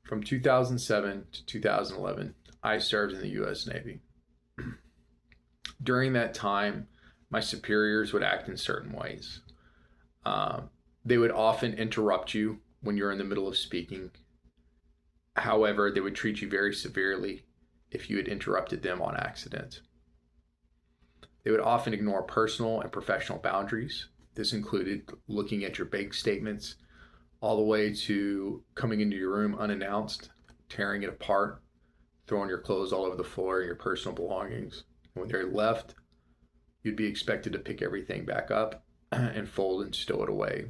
From 2007 to 2011, I served in the U.S. Navy. During that time, my superiors would act in certain ways. They would often interrupt you when you're in the middle of speaking. However, they would treat you very severely if you had interrupted them on accident. They would often ignore personal and professional boundaries. This included looking at your bank statements, all the way to coming into your room unannounced, tearing it apart, throwing your clothes all over the floor, your personal belongings. And when they're left, you'd be expected to pick everything back up and fold and stow it away.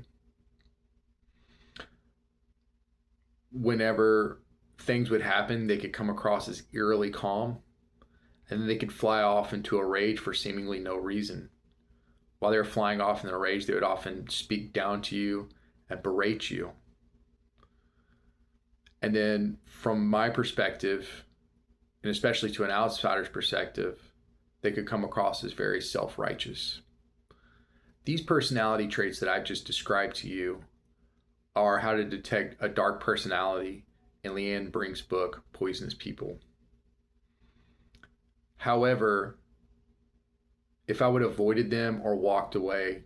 Whenever things would happen, they could come across as eerily calm, and then they could fly off into a rage for seemingly no reason. While they were flying off in a rage, they would often speak down to you and berate you. And then from my perspective, and especially to an outsider's perspective, they could come across as very self-righteous. These personality traits that I've just described to you are how to detect a dark personality in Leanne Brink's book, Poisonous People. However, if I would have avoided them or walked away,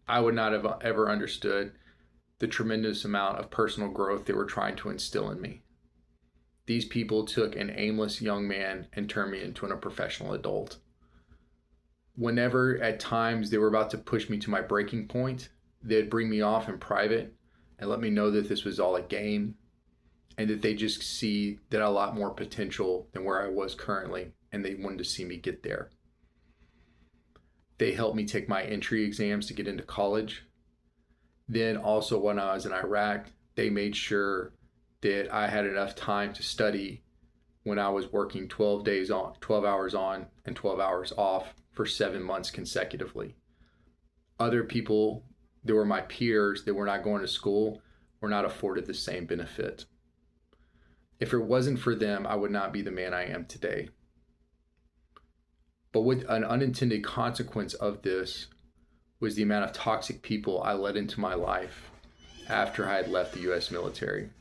I would not have ever understood the tremendous amount of personal growth they were trying to instill in me. These people took an aimless young man and turned me into a professional adult. Whenever at times they were about to push me to my breaking point, they'd bring me off in private and let me know that this was all a game and that they just see that a lot more potential than where I was currently, and they wanted to see me get there. They helped me take my entry exams to get into college. Then also when I was in Iraq, they made sure that I had enough time to study when I was working 12 hours on and 12 hours off for 7 months consecutively. Other people that were my peers that were not going to school were not afforded the same benefit. If it wasn't for them, I would not be the man I am today. But what an unintended consequence of this was the amount of toxic people I let into my life after I had left the U.S. military.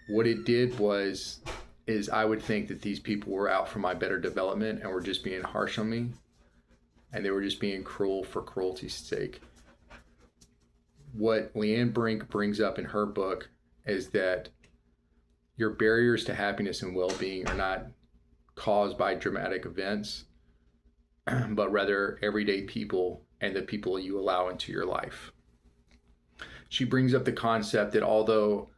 What it did is I would think that these people were out for my better development and were just being harsh on me, and they were just being cruel for cruelty's sake. What Leanne Brink brings up in her book is that your barriers to happiness and well-being are not caused by dramatic events, but rather everyday people and the people you allow into your life. She brings up the concept that although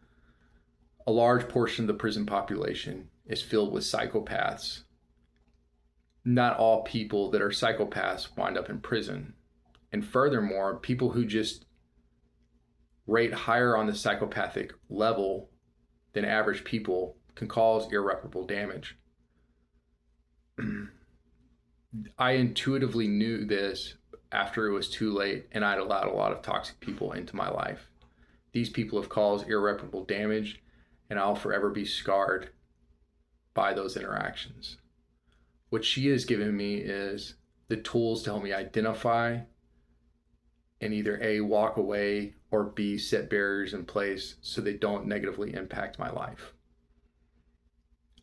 a large portion of the prison population is filled with psychopaths, not all people that are psychopaths wind up in prison. And furthermore, people who just rate higher on the psychopathic level than average people can cause irreparable damage. I intuitively knew this after it was too late, and I'd allowed a lot of toxic people into my life. These people have caused irreparable damage, and I'll forever be scarred by those interactions. What she has given me is the tools to help me identify and either A, walk away, or B, set barriers in place so they don't negatively impact my life.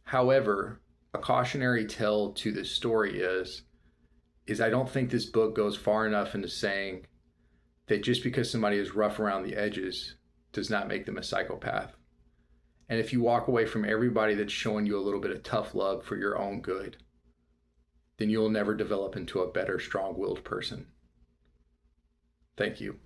However, a cautionary tale to this story is I don't think this book goes far enough into saying that just because somebody is rough around the edges does not make them a psychopath. And if you walk away from everybody that's showing you a little bit of tough love for your own good, then you'll never develop into a better, strong-willed person. Thank you.